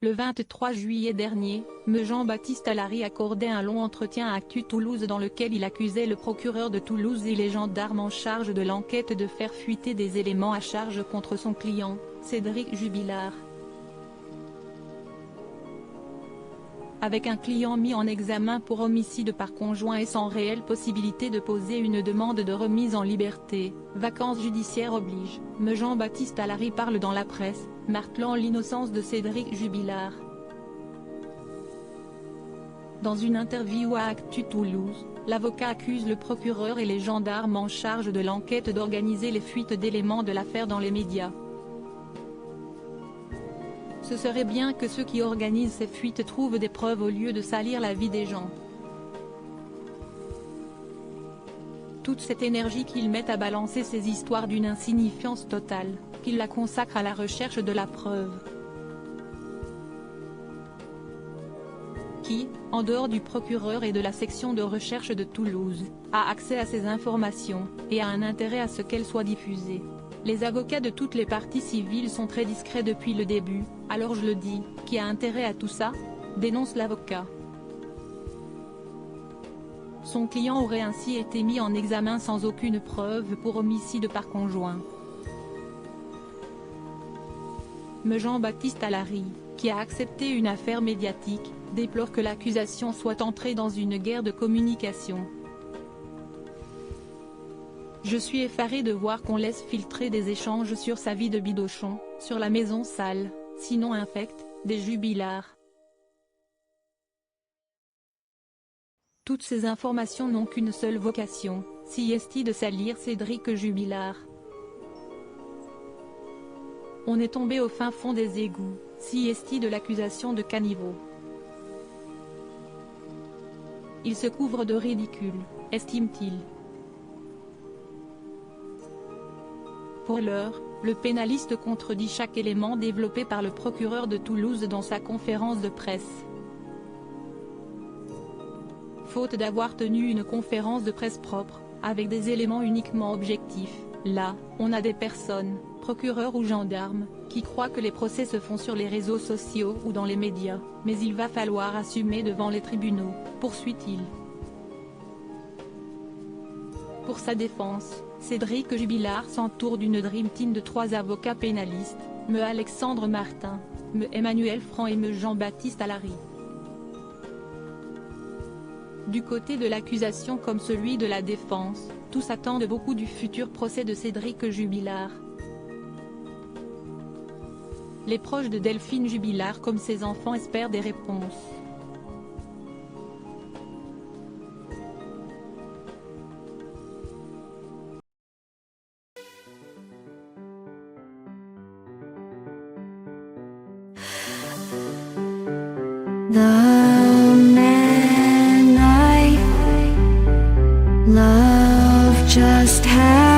Le 23 juillet dernier, me Jean-Baptiste Allary accordait un long entretien à Actu Toulouse dans lequel il accusait le procureur de Toulouse et les gendarmes en charge de l'enquête de faire fuiter des éléments à charge contre son client, Cédric Jubilard. Avec un client mis en examen pour homicide par conjoint et sans réelle possibilité de poser une demande de remise en liberté, vacances judiciaires oblige, me Jean-Baptiste Allary parle dans la presse, martelant l'innocence de Cédric Jubilard. Dans une interview à Actu Toulouse, l'avocat accuse le procureur et les gendarmes en charge de l'enquête d'organiser les fuites d'éléments de l'affaire dans les médias. Ce serait bien que ceux qui organisent ces fuites trouvent des preuves au lieu de salir la vie des gens. Toute cette énergie qu'ils mettent à balancer ces histoires d'une insignifiance totale, qu'ils la consacrent à la recherche de la preuve. Qui, en dehors du procureur et de la section de recherche de Toulouse, a accès à ces informations, et a un intérêt à ce qu'elles soient diffusées. Les avocats de toutes les parties civiles sont très discrets depuis le début, alors je le dis, qui a intérêt à tout ça ? Dénonce l'avocat. Son client aurait ainsi été mis en examen sans aucune preuve pour homicide par conjoint. Me Jean-Baptiste Allary, qui a accepté une affaire médiatique, déplore que l'accusation soit entrée dans une guerre de communication. Je suis effaré de voir qu'on laisse filtrer des échanges sur sa vie de bidochon, sur la maison sale, sinon infecte, des Jubilards. Toutes ces informations n'ont qu'une seule vocation, si est de salir Cédric Jubilard. On est tombé au fin fond des égouts, si est de l'accusation de caniveau. Il se couvre de ridicule, estime-t-il. Pour l'heure, le pénaliste contredit chaque élément développé par le procureur de Toulouse dans sa conférence de presse. Faute d'avoir tenu une conférence de presse propre, avec des éléments uniquement objectifs, là, on a des personnes, procureurs ou gendarmes, qui croient que les procès se font sur les réseaux sociaux ou dans les médias, mais il va falloir assumer devant les tribunaux, poursuit-il. Pour sa défense, Cédric Jubilard s'entoure d'une dream team de 3 avocats pénalistes, me Alexandre Martin, me Emmanuel Franc et me Jean-Baptiste Allary. Du côté de l'accusation comme celui de la défense, tous attendent beaucoup du futur procès de Cédric Jubilard. Les proches de Delphine Jubilard comme ses enfants espèrent des réponses. The man I love just had